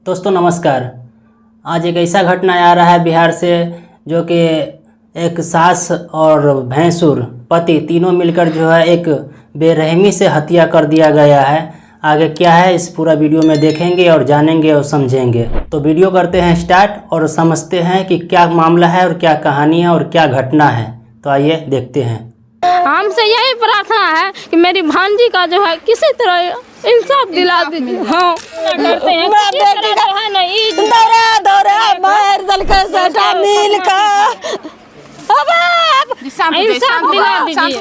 दोस्तों नमस्कार। आज एक ऐसा घटना आ रहा है बिहार से, जो कि एक सास और भैंसुर पति तीनों मिलकर जो है एक बेरहमी से हत्या कर दिया गया है। आगे क्या है इस पूरा वीडियो में देखेंगे और जानेंगे और समझेंगे। तो वीडियो करते हैं स्टार्ट और समझते हैं कि क्या मामला है और क्या कहानी है और क्या घटना है। तो आइए देखते हैं। हमसे यही प्रार्थना है कि मेरी भांजी का जो है किसी तरह इंसाफ दिला दीजिए। हाँ करते हैं इंसाफ दिला दीजिए।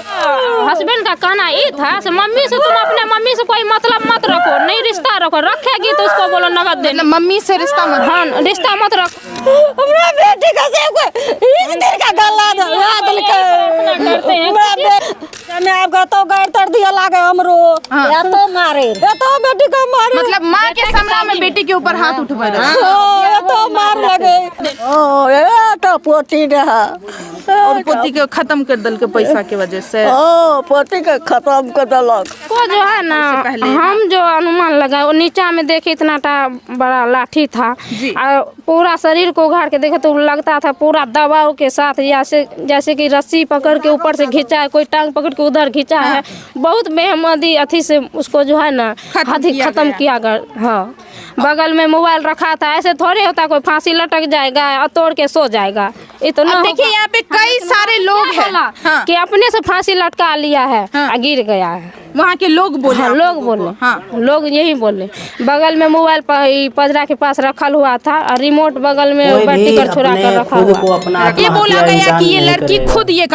हस्बैंड का कहना ये था मम्मी से तुम अपने मम्मी से कोई मतलब मत रखो, नहीं रिश्ता रखो, रखेगी तो उसको बोलो नगद देना। मम्मी से रिश्ता मत, हाँ रिश्ता मत रखो। हमरा बेटी का से इस दिन का गला करते हैं मैं आपका तो गाड़ तड़ दिया लागे हमरो या तो मारे या तो बेटी को मारे, मतलब मां के सामने में बेटी के ऊपर हाथ उठवा दे या तो मार लगे। ओ ये तो पोती रहा और पोती के खत्म कर दल के पैसा के वजह से पोती के खत्म कर दलक को जो है ना। हम जो अनुमान लगा वो नीचा में देखे इतना बड़ा लाठी था और पूरा शरीर को उघाड़ के देखे तो लगता था पूरा दबाव के साथ, जैसे कि रस्सी पकड़ के ऊपर से खींचा है, कोई टांग पकड़ के उधर खींचा है। बहुत बेहमदी अथी से उसको जो है ना खत्म किया गया। हाँ बगल में मोबाइल रखा था, ऐसे थोड़ी होता कोई फांसी लटक जाएगा और तोड़ के सो जाएगा। इतना देखिए यहाँ पे कई सारे लोग हैं कि अपने से फांसी लटका लिया है और गिर गया है। वहाँ के लोग बोले, हाँ, लोग बोले, हाँ लोग यही बोले। बगल में मोबाइल पजरा के पास रखल हुआ था और रिमोट बगल में बैटरी कर छुड़ा कर रखा हुआ। ये बोला गया कि ये लड़की खुद ये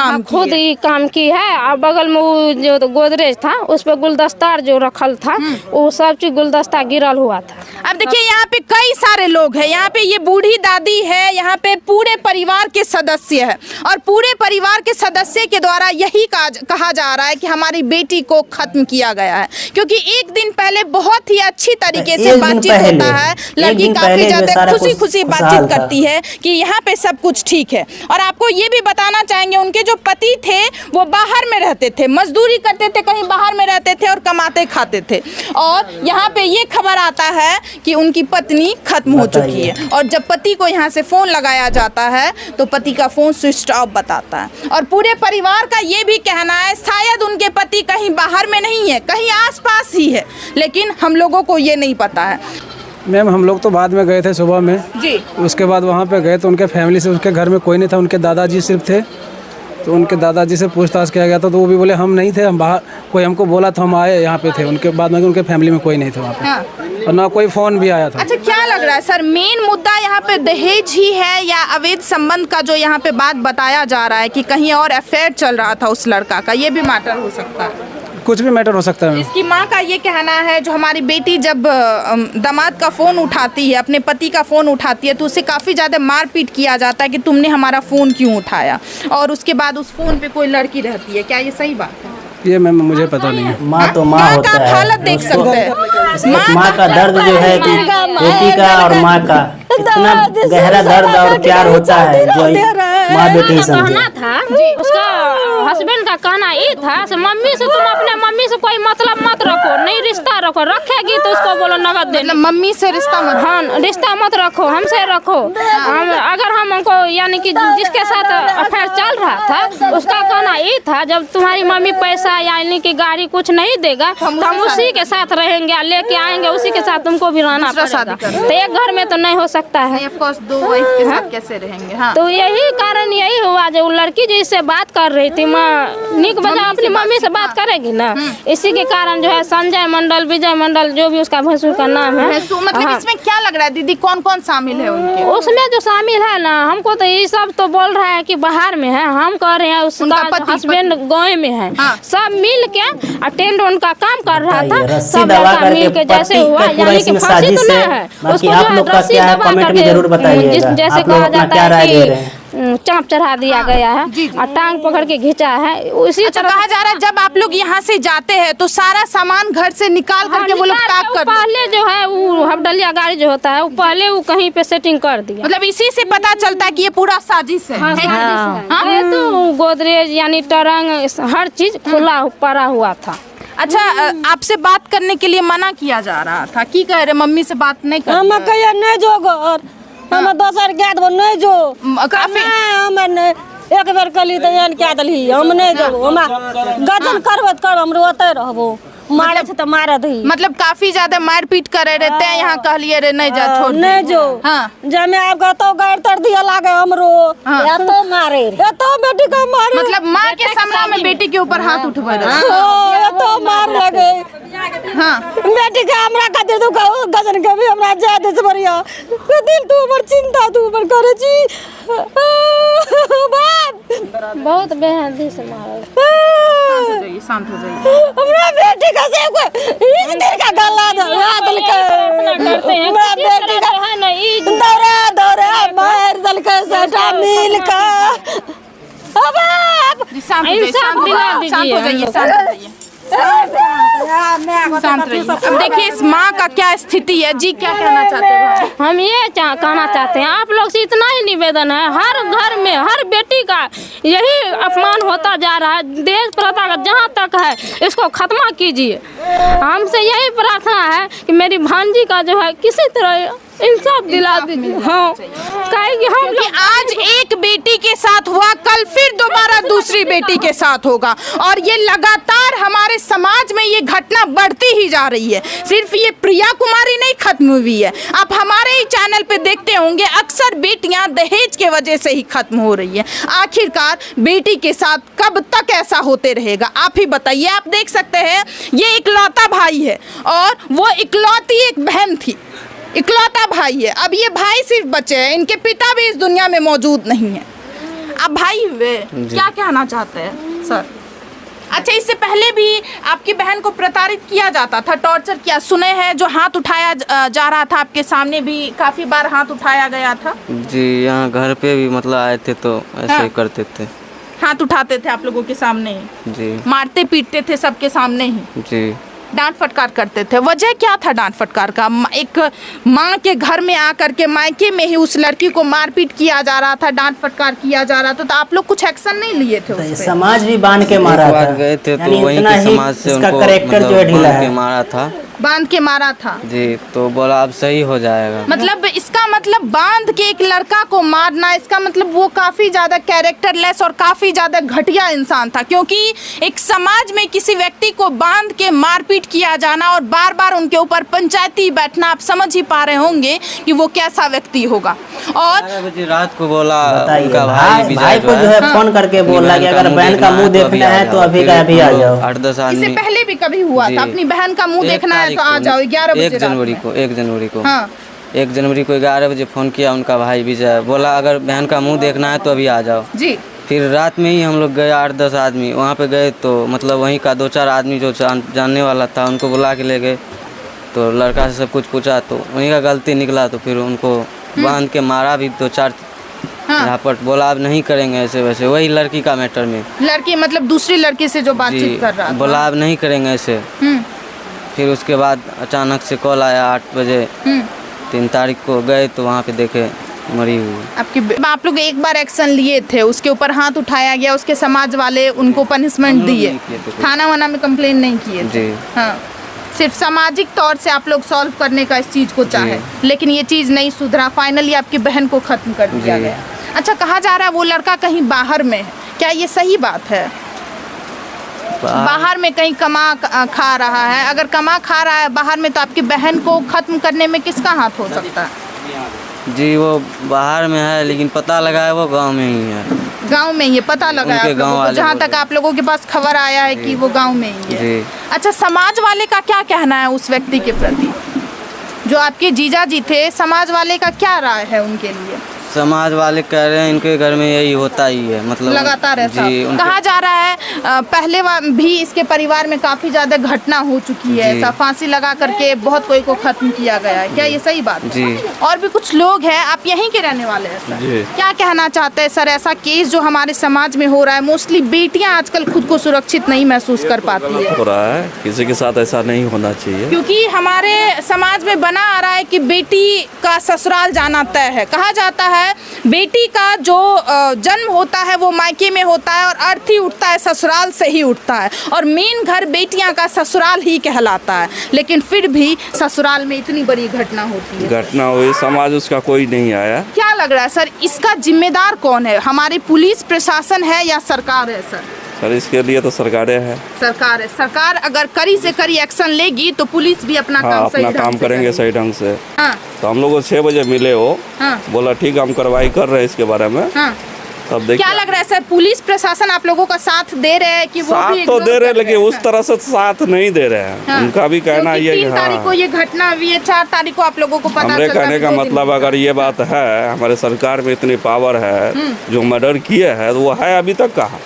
काम की है। और बगल में वो जो गोदरेज था उस पर गुलदस्ता जो रखल था वो सब चीज गुलदस्ता गिरल हुआ था। अब देखिए यहाँ पे कई सारे लोग हैं, यहाँ पे ये बूढ़ी दादी है, यहाँ पे पूरे परिवार के सदस्य है और पूरे परिवार के सदस्य के द्वारा यही कहा जा रहा है कि हमारी बेटी को खत्म किया गया है। क्योंकि एक दिन पहले बहुत ही अच्छी तरीके से बातचीत होता है, लड़की काफी ज्यादा खुशी बातचीत करती है कि यहाँ पे सब कुछ ठीक है। और आपको ये भी बताना चाहेंगे उनके जो पति थे वो बाहर में रहते थे, मजदूरी करते थे, कहीं बाहर में रहते थे और कमाते खाते थे। और यहाँ पे ये खबर आता है कि उनकी पत्नी खत्म हो चुकी है और जब पति को यहाँ से फोन लगाया जाता है तो पति का फोन स्विच ऑफ बताता है। और पूरे परिवार का ये भी कहना है शायद उनके पति कहीं बाहर में नहीं है, कहीं आसपास ही है, लेकिन हम लोगों को ये नहीं पता है। मैम हम लोग तो बाद में गए थे सुबह में जी। उसके बाद वहाँ पे गए तो उनके फैमिली से उसके घर में कोई नहीं था, उनके दादाजी सिर्फ थे। तो उनके दादाजी से पूछताछ किया गया था तो वो भी बोले हम नहीं थे, हम बाहर, कोई हमको बोला था हम आए यहाँ पे थे। उनके बाद में उनके फैमिली में कोई नहीं था वहाँ पे। हाँ। और ना कोई फोन भी आया था। अच्छा क्या लग रहा है सर, मेन मुद्दा यहाँ पे दहेज ही है या अवैध संबंध का जो यहाँ पे बात बताया जा रहा है कि कहीं और अफेयर चल रहा था उस लड़का का, ये भी मैटर हो सकता है? कुछ भी मैटर हो सकता है। इसकी माँ का ये कहना है जो हमारी बेटी जब दामाद का फ़ोन उठाती है, अपने पति का फ़ोन उठाती है तो उसे काफ़ी ज़्यादा मारपीट किया जाता है कि तुमने हमारा फ़ोन क्यों उठाया, और उसके बाद उस फ़ोन पे कोई लड़की रहती है। क्या ये सही बात है? ये मैम मुझे पता नहीं है। माँ तो माँ होता है, हालत देख सकते हैं। माँ का दर्द जो है कि बेटी का और माँ का इतना गहरा दर्द और प्यार होता है जो माँ बेटी समझे। उसका हस्बैंड का कहना ये था मम्मी से तुम अपने मम्मी से कोई मतलब मत रखो, नहीं रिश्ता रखो, रखेगी तो उसको बोलो नगद देना। मम्मी से रिश्ता मत, हाँ रिश्ता मत रखो, हमसे रखो। अगर हमको यानी कि जिसके साथ अफेयर चल रहा था उसका कहना ये था जब तुम्हारी मम्मी पैसा यानी कि गाड़ी कुछ नहीं देगा तो हम उसी के साथ रहेंगे, लेके आएंगे, उसी के साथ तुमको भी रहना पड़ेगा। तो एक घर में तो नहीं हो सकता है, दो वाइफ के साथ कैसे रहेंगे। हाँ। तो यही कारण यही हुआ जो लड़की जो इससे बात कर रही थी, माँ निक बजा अपनी मम्मी से बात करेगी ना, इसी के कारण जो है संजय मंडल, विजय मंडल, जो भी उसका भैंसुर का नाम है। मतलब इसमें क्या लग रहा है दीदी, कौन कौन शामिल है उनके? उसमें जो शामिल है ना, हमको तो ये सब तो बोल रहा है कि बाहर में है, हम कह रहे हैं उसका हस्बैंड गाँव में है। सब मिल के टेंट उनका काम कर रहा था, सब मिल के जैसे हुआ यानी कि फांसी तो नहीं है, उसको रस्सी दबा करके जैसे कहा जाता है कि चाँप चढ़ा दिया गया है और टांग पकड़ के खींचा है। उसी तरह कहा जा रहा है जब आप लोग यहाँ से जाते हैं तो सारा सामान घर से निकाल करके वो लोग पैक कर, पहले जो है वो हबडलिया गाड़ी जो होता है वो पहले वो कहीं पे सेटिंग कर दिया। मतलब इसी से पता चलता है कि ये पूरा साजिश है। तो गोदरेज यानी टरंग हर चीज खुला पड़ा हुआ था। अच्छा आपसे बात करने के लिए मना किया जा रहा था, की कह रहे मम्मी से बात नहीं कर? हम कहिए नहीं जो घर हम दोसर गैद वो नहीं जो काफी हम एक बेर कली तो एहन क्या दलही हम नहीं जो हम गजन करबे कर हम रोते रहबो मारे से तो मारे दही मतलब काफी ज्यादा मार पीट करे रहते हैं यहाँ, कहलिए रे नहीं जा छोड़ नहीं जो हाँ जमे आप तो गाड़ तर दिया लागे हमरो या तो मारे या तो बेटी का मारे मतलब माँ के सामने में बेटी के ऊपर हाथ उठवा रहे या तो मार लगे हाँ बेटी का हमरा खातिर तू गजन के भी हमरा जा दे बढ़िया दिल तू पर चिंता तू पर करे छी बाप बहुत बेहदी से मारे। शांत हो जाइए। हमरा बेटी का से इस दिल का गला दल के हमरा बेटी का है ना ई दौरा दौरा मार दल के सटा मिल का अब शांत हो जाइए, शांत हो जाइए, शांत हो जाइए। शांत रहिए। अब देखिए इस माँ का क्या स्थिति है जी, क्या कहना चाहते हैं? हम ये कहना चाहते हैं आप लोग से इतना ही निवेदन है, हर घर में हर बेटी का यही अपमान होता जा रहा है। दहेज प्रथा का जहाँ तक है इसको खत्म कीजिए। हमसे यही प्रार्थना है कि मेरी भांजी का जो है किसी तरह इंसाफ दिला दीजिए। हाँ कहेंगे हम लोग आज एक बेटी के साथ हुआ, कल फिर दोबारा दूसरी बेटी के साथ होगा और ये लगातार हमारे समाज में ये घटना बढ़ती ही जा रही है। सिर्फ ये प्रिया कुमारी नहीं खत्म हुई है, आप हमारे ही चैनल पे देखते होंगे अक्सर बेटियां दहेज के वजह से ही खत्म हो रही है। आखिरकार बेटी के साथ कब तक ऐसा होते रहेगा आप ही बताइए। आप देख सकते हैं ये इकलौता भाई है और वो इकलौती एक बहन थी, इकलौता भाई है। अब ये भाई सिर्फ बचे हैं, इनके पिता भी इस दुनिया में मौजूद नहीं है। अब भाई हुए क्या कहना चाहते हैं सर? अच्छा इससे पहले भी आपकी बहन को प्रताड़ित किया जाता था, टॉर्चर किया, सुने हैं जो हाथ उठाया जा रहा था आपके सामने भी काफी बार हाथ उठाया गया था जी। यहाँ घर पे भी मतलब आए थे तो ऐसे ही करते थे, हाथ उठाते थे आप लोगों के सामने ही जी, मारते पीटते थे सबके सामने ही जी। डांट फटकार करते थे। वजह क्या था डांट फटकार का? एक माँ के घर में आकर के मायके में ही उस लड़की को मारपीट किया जा रहा था, डांट फटकार किया जा रहा था, तो आप लोग कुछ एक्शन नहीं लिए थे उस पे? समाज भी बांध के मारा था, गए थे तो यानी वहीं इतना के ही समाज से इसका उनको करेक्टर जो है मतलब ढीला बांध के है, मारा था, बांध के मारा था जी। तो बोला अब सही हो जाएगा। मतलब इसका मतलब बांध के एक लड़का को मारना, इसका मतलब वो काफी ज्यादा कैरेक्टरलेस और काफी ज्यादा घटिया इंसान था, क्योंकि एक समाज में किसी व्यक्ति को बांध के मारपीट किया जाना और बार बार उनके ऊपर पंचायती बैठना, आप समझ ही पा रहे होंगे कि वो कैसा व्यक्ति होगा। और 12 बजे रात को बोला उनका भाई को जो है फोन करके बोला कि अगर बहन का मुंह देखना है तो अभी का अभी आ जाओ। 8-10 इससे आदमी पहले भी कभी हुआ था अपनी बहन का मुंह देखना है तो आ जाओ 11 बजे 1 जनवरी को 1 जनवरी को हाँ 1 जनवरी को 11 बजे फ़ोन किया उनका भाई विजय, बोला अगर बहन का मुंह देखना है तो अभी आ जाओ जी। फिर रात में ही हम लोग गए 8-10 आदमी वहाँ पे गए तो मतलब वहीं का 2-4 आदमी जो जानने वाला था उनको बुला के ले गए। तो लड़का से सब कुछ पूछा तो वहीं का गलती निकला, तो फिर उनको बांध के मारा भी 2-4 यहाँ पर। बोला अब नहीं करेंगे ऐसे वैसे, वही लड़की का मैटर में, लड़की मतलब दूसरी लड़की से जो बातचीत कर रहा था, बोला अब नहीं करेंगे ऐसे। फिर उसके बाद अचानक से कॉल आया 8 बजे 3 तारीख को गए तो वहाँ पे देखे मरी हुई। आप लोग एक बार एक्शन लिए थे, उसके ऊपर हाथ उठाया गया, उसके समाज वाले उनको पनिशमेंट दिए, थाना वाना में कंप्लेन नहीं किए थे? हाँ सिर्फ सामाजिक तौर से आप लोग सॉल्व करने का इस चीज को चाहे, लेकिन ये चीज नहीं सुधरा, फाइनली आपकी बहन को खत्म कर दिया गया। अच्छा कहा जा रहा है वो लड़का कहीं बाहर में है, क्या ये सही बात है? बाहर में कहीं कमा खा रहा है? अगर कमा खा रहा है बाहर में तो आपकी बहन को खत्म करने में किसका हाथ हो सकता है? जी वो बाहर में है, लेकिन पता लगा है वो गांव में ही है। गांव में ये पता लगा है जहाँ तक आप लोगों के पास खबर आया है कि वो गांव में ही है। अच्छा समाज वाले का क्या कहना है उस व्यक्ति के प्रति? जो आपके जीजा जी थे, समाज वाले का क्या राय है उनके लिए? समाज वाले कह रहे हैं इनके घर में यही होता ही है, मतलब लगातार ऐसा कहा जा रहा है। पहले भी इसके परिवार में काफी ज्यादा घटना हो चुकी है, ऐसा फांसी लगा करके बहुत कोई को खत्म किया गया है, क्या ये सही बात है? और भी कुछ लोग हैं, आप यहीं के रहने वाले हैं सर, क्या कहना चाहते हैं सर? ऐसा केस जो हमारे समाज में हो रहा है, मोस्टली बेटियां आजकल खुद को सुरक्षित नहीं महसूस कर पाती है। हो रहा है, किसी के साथ ऐसा नहीं होना चाहिए, क्योंकि हमारे समाज में बना आ रहा है कि बेटी का ससुराल जाना तय है। कहा जाता है है बेटी का जो जन्म होता है वो मायके में होता है और अर्थी उठता है ससुराल से ही उठता है, और मेन घर बेटियां का ससुराल ही कहलाता है। लेकिन फिर भी ससुराल में इतनी बड़ी घटना होती है। घटना हुई, समाज उसका कोई नहीं आया। क्या लग रहा है सर, इसका जिम्मेदार कौन है? हमारी पुलिस प्रशासन है या सरकार है सर? सर इसके लिए तो सरकारें है। सरकार है। सरकार अगर कड़ी से कड़ी एक्शन लेगी तो पुलिस भी अपना काम सही अपना काम करेंगे सही ढंग से। हाँ। तो हम लोग को 6 बजे मिले हो, हाँ। बोला ठीक हम कार्रवाई कर रहे हैं इसके बारे में। हाँ। तब देखिए क्या लग रहा है सर, पुलिस प्रशासन आप लोगों का साथ दे रहे हैं कि वो साथ भी तो दे रहे हैं, लेकिन उस हाँ। तरह से साथ नहीं दे रहे हैं। हाँ। उनका भी कहना ये 3 तारीख को ये घटना हुई है, 4 तारीख को आप लोगों को पता हमारे चला कहने का कि 2 दिन मतलब अगर ये बात है, हमारे सरकार में इतनी पावर है, जो मर्डर किए हैं वो है अभी तक कहाँ?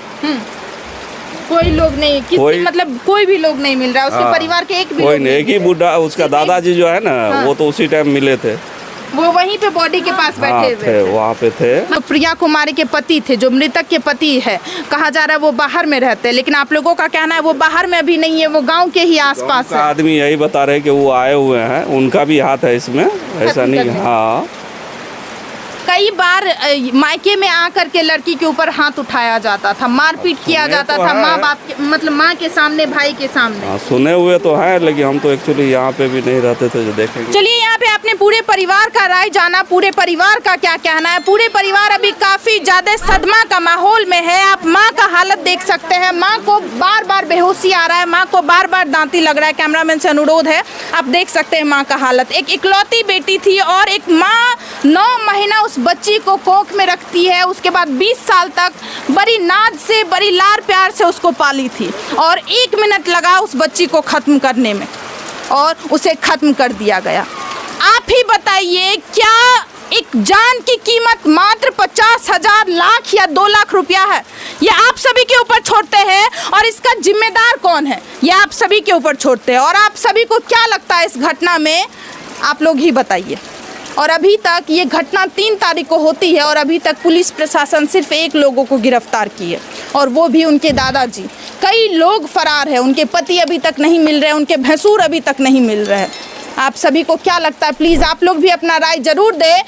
कोई लोग नहीं, किसी मतलब कोई भी लोग नहीं मिल रहा है, उसके परिवार के एक भी कोई लोग नहीं। एक ही बुढ़ा, उसका दादाजी जो है ना, वो तो उसी टाइम मिले थे, वो वहीं पे बॉडी के पास बैठे हुए थे, वहाँ पे थे। तो प्रिया कुमारी के पति थे, जो मृतक के पति है, कहा जा रहा है वो बाहर में रहते हैं, लेकिन आप लोगों का कहना है वो बाहर में अभी नहीं है, वो गांव के ही आसपास है। आदमी यही बता रहे कि वो आए हुए हैं, उनका भी हाथ है इसमें, ऐसा नहीं। हाँ, कई बार मायके में आकर के लड़की के ऊपर हाथ उठाया जाता था, मारपीट किया जाता था, माँ बाप के मतलब माँ के सामने, भाई के सामने। सुने हुए तो है, लेकिन हम तो एक्चुअली यहाँ पे भी नहीं रहते थे जो देखेंगे। चलिए यहाँ पे आपने पूरे परिवार का राय जाना, पूरे परिवार का क्या कहना है। पूरे परिवार अभी काफी ज्यादा सदमा का माहौल में है। आप माँ का हालत देख सकते हैं, माँ को बार बार बेहोशी आ रहा है, माँ को बार बार दांती लग रहा है। कैमरामैन से अनुरोध है, आप देख सकते हैं माँ का हालत। एक इकलौती बेटी थी और एक माँ 9 महीना उस बच्ची को कोख में रखती है, उसके बाद 20 साल तक बड़ी नाज से, बड़ी लार प्यार से उसको पाली थी, और 1 मिनट लगा उस बच्ची को खत्म करने में और उसे खत्म कर दिया गया। आप ही बताइए, क्या एक जान की कीमत मात्र 50,000 लाख या 2 लाख रुपया है? ये आप सभी के ऊपर छोड़ते हैं, और इसका जिम्मेदार कौन है ये आप सभी के ऊपर छोड़ते हैं। और आप सभी को क्या लगता है इस घटना में, आप लोग ही बताइए। और अभी तक ये घटना 3 तारीख को होती है और अभी तक पुलिस प्रशासन सिर्फ 1 लोगों को गिरफ्तार की है, और वो भी उनके दादाजी। कई लोग फरार हैं, उनके पति अभी तक नहीं मिल रहे, उनके भैंसुर अभी तक नहीं मिल रहे हैं। आप सभी को क्या लगता है, प्लीज़ आप लोग भी अपना राय जरूर दें।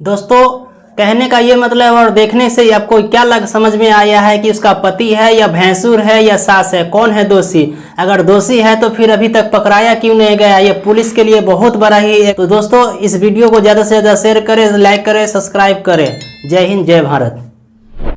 दोस्तों, कहने का ये मतलब और देखने से ही आपको क्या समझ में आया है कि उसका पति है या भैंसुर है या सास है, कौन है दोषी? अगर दोषी है तो फिर अभी तक पकड़ाया क्यों नहीं गया? ये पुलिस के लिए बहुत बड़ा ही है। तो दोस्तों, इस वीडियो को ज़्यादा से ज़्यादा शेयर करें, लाइक करें, सब्सक्राइब करें। जय हिंद, जय भारत।